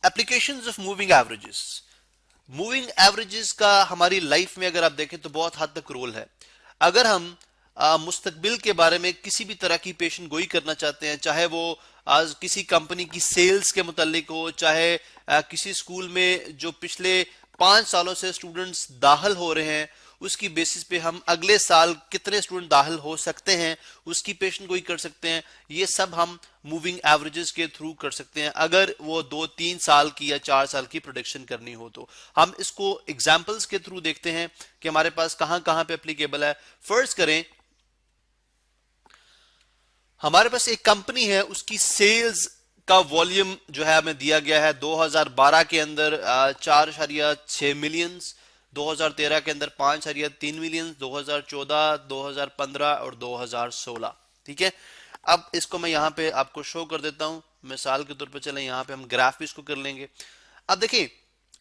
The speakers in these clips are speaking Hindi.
Applications of moving averages. Moving averages का हमारी लाइफ में अगर आप देखें तो बहुत हद तक रोल है। अगर हम मुस्तकबिल के बारे में किसी भी तरह की पेशन गोई करना चाहते हैं, चाहे वो आज किसी कंपनी की सेल्स के मुतालिक हो, चाहे किसी स्कूल में जो पिछले 5 सालों से स्टूडेंट्स दाखिल हो रहे हैं उसकी बेसिस पे हम अगले साल कितने स्टूडेंट दाखिल हो सकते हैं उसकी पेशन गोई कर सकते हैं। ये सब हम मूविंग एवरेजेस के थ्रू कर सकते हैं अगर वो 2-3 साल की या 4 साल की प्रोडिक्शन करनी हो तो। हम इसको एग्जाम्पल्स के थ्रू देखते हैं कि हमारे पास कहां कहां पे एप्लीकेबल है। फर्ज करें हमारे पास एक कंपनी है, उसकी सेल्स का वॉल्यूम जो है हमें दिया गया है 2012 के अंदर 4.6 मिलियन, 2013 के अंदर 5.3 मिलियन, 2014, 2015 और 2016। ठीक है, अब इसको मैं यहां पे आपको शो कर देता हूं। मिसाल के तौर पे चलें यहां पे हम ग्राफ भी इसको कर लेंगे। अब देखिए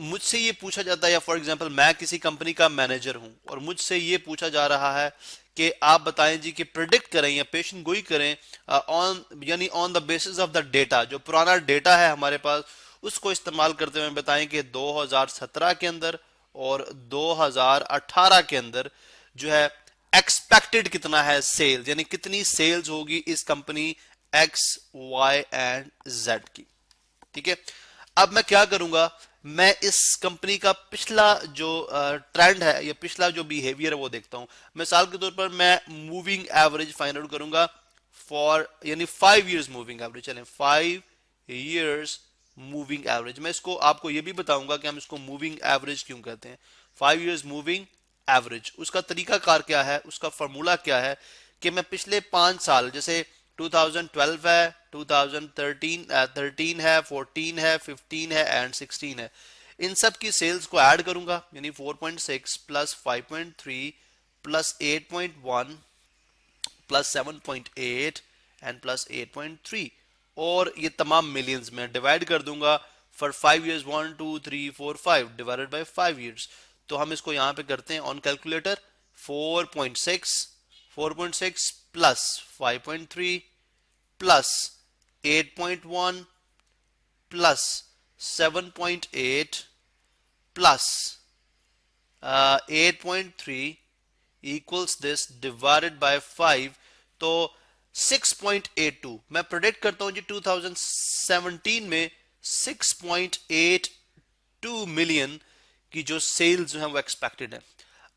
मुझसे ये पूछा जाता है, या फॉर एग्जांपल मैं किसी कंपनी का मैनेजर हूं और मुझसे ये पूछा जा रहा है कि आप बताएं जी कि प्रिडिक्ट करें या पेशन गोई करें ऑन यानी on the basis of the data, जो पुराना डेटा है हमारे पास उसको इस्तेमाल करते हुए बताएं कि 2017 के अंदर और 2018 के अंदर जो है एक्सपेक्टेड कितना है सेल्स, यानी कितनी सेल्स होगी इस company X Y and Z की। ठीक है, अब मैं क्या करूंगा, मैं इस कंपनी का पिछला जो ट्रेंड है या पिछला जो बिहेवियर है वो देखता हूं। मिसाल के तौर पर मैं मूविंग एवरेज फाइंड आउट करूंगा फॉर यानी 5 इयर्स मूविंग एवरेज। चलें 5 इयर्स मूविंग एवरेज, मैं इसको आपको ये भी बताऊंगा कि हम इसको मूविंग एवरेज क्यों कहते हैं। 5 इयर्स मूविंग एवरेज, उसका तरीका कार क्या है, उसका फॉर्मूला क्या है कि मैं पिछले 5 साल जैसे 2012 है, 2013 है, 14 है, 15 है एंड 16 है, इन सब की सेल्स को ऐड करूंगा यानी 4.6 plus 5.3 plus 8.1 plus 7.8 and plus 8.3 और ये तमाम मिलियंस में डिवाइड कर दूंगा for 5 years 1 2 3 4 5 divided by 5 years. तो हम इसको यहां पे करते हैं on calculator. 4.6 plus 5.3 plus 8.1 plus 7.8 plus 8.3 equals this divided by 5, तो 6.82 मैं प्रोडिक्ट करता हूं जी 2017 में 6.82 मिलियन की जो सेल्स जो है वो एक्सपेक्टेड है।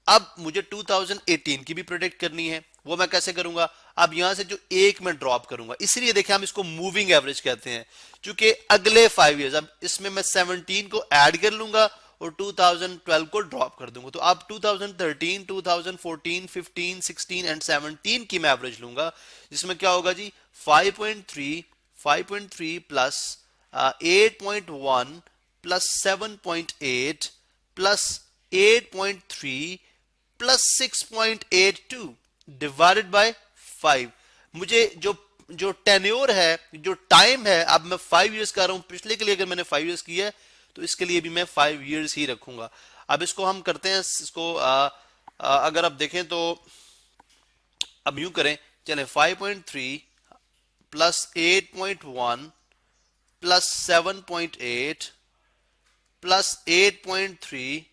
अब मुझे 2018 की भी प्रोडिक्ट करनी है, वो मैं कैसे करूंगा, अब यहां से जो एक मैं ड्रॉप करूंगा, इसलिए देखिए हम इसको मूविंग एवरेज कहते हैं क्योंकि अगले 5 इयर्स, अब इसमें मैं 17 को ऐड कर लूंगा और 2012 को ड्रॉप कर दूंगा। तो अब 2013, 2014, 15, 16 एंड 17 की मैं एवरेज लूंगा, जिसमें क्या होगा जी 5.3 plus 8.1 plus 7.8 plus 8.3 plus 6.82 divided by 5। मुझे जो जो टेन्योर है, जो टाइम है, अब मैं 5 इयर्स कर रहा हूं, पिछले के लिए अगर मैंने 5 इयर्स किया है तो इसके लिए भी मैं 5 इयर्स ही रखूंगा। अब इसको हम करते हैं, इसको अगर आप देखें तो अब यूं करें, चलें 5.3 प्लस 8.1 प्लस 7.8 प्लस 8.3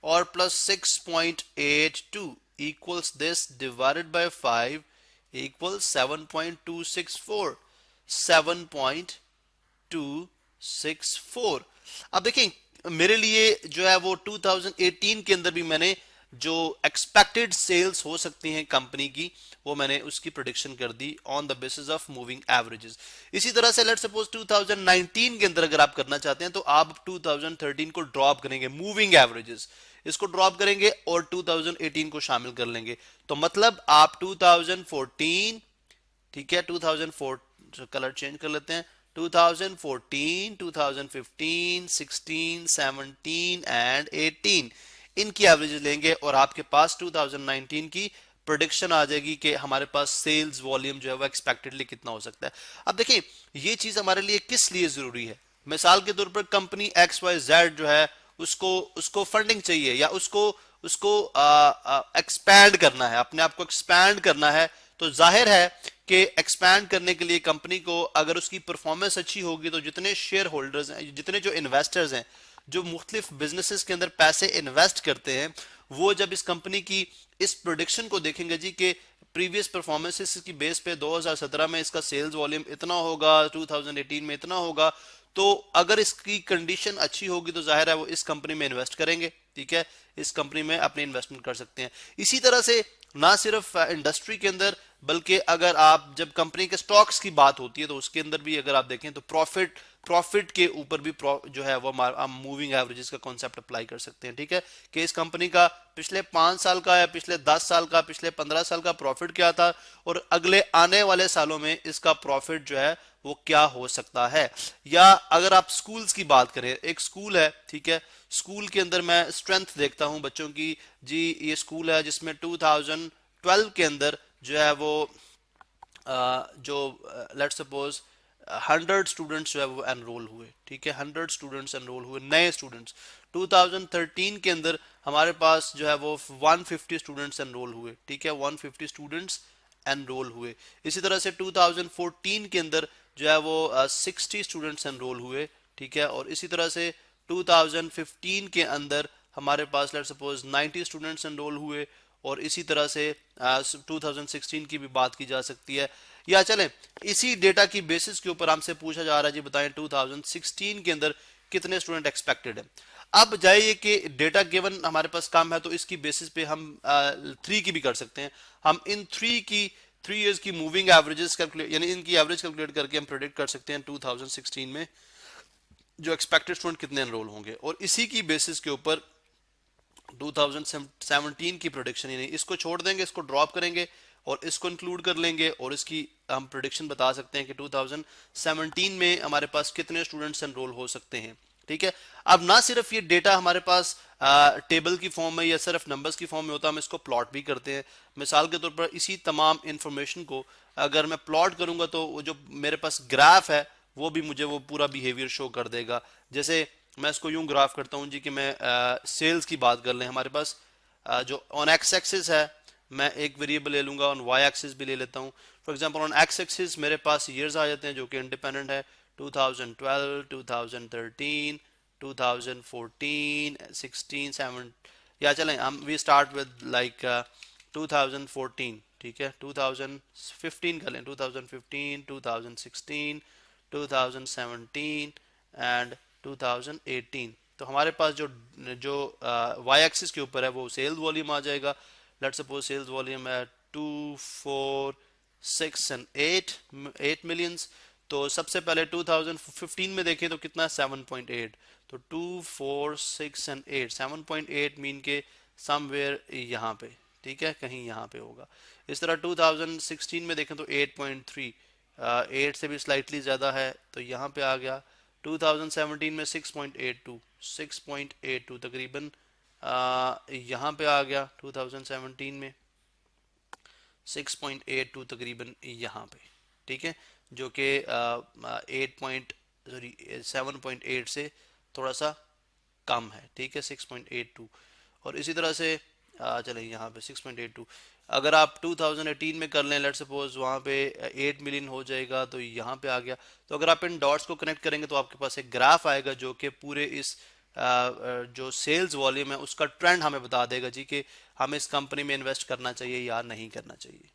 और plus 6.82 equals this divided by 5 equals 7.264 7.264। अब देखिए मेरे लिए जो है वो 2018 के अंदर भी मैंने जो एक्सपेक्टेड सेल्स हो सकती हैं कंपनी की वो मैंने उसकी प्रोडिक्शन कर दी on the basis of moving averages. इसी तरह से लेट्स सपोज 2019 के अंदर अगर आप करना चाहते हैं तो आप 2013 को ड्रॉप करेंगे मूविंग एवरेजेस, इसको ड्रॉप करेंगे और 2018 को शामिल कर लेंगे। तो मतलब आप 2014, ठीक है 2004 कलर चेंज कर लेते हैं, 2014, 2015, 16, 17 एंड 18 इनकी एवरेज लेंगे और आपके पास 2019 की प्रोडिक्शन आ जाएगी कि हमारे पास सेल्स वॉल्यूम जो है वो एक्सपेक्टेडली कितना हो सकता है। अब देखिए ये चीज हमारे लिए किस लिए जरूरी है, मिसाल के तौर पर कंपनी एक्स वाई जेड जो है उसको फंडिंग चाहिए या उसको एक्सपैंड करना है, अपने आप को एक्सपैंड करना है, तो जाहिर है कि एक्सपैंड करने के लिए कंपनी को अगर उसकी परफॉर्मेंस अच्छी होगी तो जितने शेयर होल्डर्स हैं, जितने जो इन्वेस्टर्स हैं, जो मुख्तलिफ बिजनेसेस के अंदर पैसे इन्वेस्ट करते हैं, वो जब इस कंपनी की इस प्रोडिक्शन को देखेंगे जी कि प्रीवियस परफॉर्मेंसेस की बेस पे 2017 में इसका सेल्स वॉल्यूम इतना होगा, 2018 में इतना होगा, तो अगर इसकी कंडीशन अच्छी होगी तो जाहिर है वो इस कंपनी में इन्वेस्ट करेंगे। ठीक है, इस कंपनी में अपनी इन्वेस्टमेंट कर सकते हैं। इसी तरह से ना सिर्फ इंडस्ट्री के अंदर, बल्कि अगर आप जब कंपनी के स्टॉक्स की बात होती है तो उसके अंदर भी अगर आप देखें तो प्रॉफिट के ऊपर भी जो है वो मूविंग एवरेजेस का कॉन्सेप्ट अप्लाई कर सकते हैं। ठीक है, कि इस कंपनी का पिछले 5 साल का या पिछले 10 साल का, पिछले 15 साल का प्रॉफिट क्या था और अगले आने वाले सालों में इसका प्रॉफिट जो है वो क्या हो सकता है। या अगर आप स्कूल्स की बात करें, एक स्कूल है, ठीक है, स्कूल के अंदर मैं स्ट्रेंथ देखता हूं बच्चों की जी, ये स्कूल है जिसमें 2012 के अंदर जो है वो जो लेट्स सपोज 100 स्टूडेंट्स जो है वो एनरोल हुए। ठीक है, 100 स्टूडेंट्स एनरोल हुए, नए स्टूडेंट्स। 2013 के अंदर हमारे पास जो है वो 150 स्टूडेंट्स एनरोल हुए। ठीक है, 150 स्टूडेंट्स एनरोल हुए। इसी तरह से 2014 के अंदर जो है वो 60 स्टूडेंट्स एनरोल हुए। ठीक है, और इसी तरह से 2015 के अंदर हमारे पास लेट्स सपोज 90 स्टूडेंट्स एनरोल हुए। और इसी तरह से 2016 की भी बात की जा सकती है। या चलें इसी डेटा की बेसिस के ऊपर हमसे पूछा जा रहा है जी बताएं 2016 के अंदर कितने स्टूडेंट एक्सपेक्टेड है। अब जाइए कि डेटा गिवन हमारे पास कम है तो इसकी बेसिस पे हम 3 की भी कर सकते हैं। हम इन 3 इयर्स की मूविंग एवरेजेस कैलकुलेट, यानी इनकी एवरेज कैलकुलेट करके हम प्रेडिक्ट कर सकते हैं 2016 में जो एक्सपेक्टेड स्टूडेंट कितने एनरोल होंगे, और इसी की बेसिस के ऊपर 2017 की प्रोडिक्शन, यानी इसको छोड़ देंगे, इसको ड्रॉप करेंगे और इसको इंक्लूड कर लेंगे और इसकी हम प्रोडिक्शन बता सकते हैं कि 2017 में हमारे पास कितने स्टूडेंट्स एनरोल हो सकते हैं। ठीक है, अब ना सिर्फ ये डेटा हमारे पास टेबल की फॉर्म में या सिर्फ नंबर्स की फॉर्म में होता है, हम इसको प्लॉट भी करते हैं। मिसाल के तौर पर इसी तमाम इंफॉर्मेशन को अगर मैं प्लॉट करूंगा तो वो जो मेरे पास ग्राफ है वो भी मुझे वो पूरा बिहेवियर शो कर देगा। जैसे मैं इसको यूं ग्राफ करता हूं जी कि मैं सेल्स की बात कर लें, हमारे पास जो ऑन एक्स एक्सिस है, मैं एक वेरिएबल ले लूंगा, ऑन वाई एक्सिस भी ले लेता हूं। For example on x axis मेरे पास ईयर्स आ जाते हैं जो कि इंडिपेंडेंट है, 2012, 2013, 2014, 16, 7, या चलें हम वी स्टार्ट विद लाइक 2014। ठीक है, 2015 कर लें, 2015, 2016, 2017 एंड 2018। तो हमारे पास जो वाई एक्सिस के ऊपर है वो सेल्स वॉल्यूम आ जाएगा। लेट्स सपोज सेल्स वॉल्यूम है 2, 4, 6 एंड 8 मिलियंस। तो सबसे पहले 2015 में देखें तो कितना 7.8, तो 2, 4, 6 एंड 8, 7.8 मीन के समवेयर यहाँ पे, ठीक है, कहीं यहाँ पे होगा। इस तरह 2016 में देखें तो 8.3, 8 से भी स्लाइटली ज़्यादा है तो यहाँ पे आ गया। 2017 में 6.82 तकरीबन यहाँ पे आ गया। 2017 में 6.82 तकरीबन यहाँ पे, ठीक है, जो कि 7.8 से थोड़ा सा कम है। ठीक है, 6.82। और इसी तरह से चले यहाँ पे 6.82 अगर आप 2018 में कर लें, लेट सपोज वहाँ पे 8 मिलियन हो जाएगा तो यहाँ पे आ गया। तो अगर आप इन डॉट्स को कनेक्ट करेंगे तो आपके पास एक ग्राफ आएगा जो कि पूरे इस जो सेल्स वॉल्यूम है उसका ट्रेंड हमें बता देगा जी कि हमें इस कंपनी में इन्वेस्ट करना चाहिए या नहीं करना चाहिए।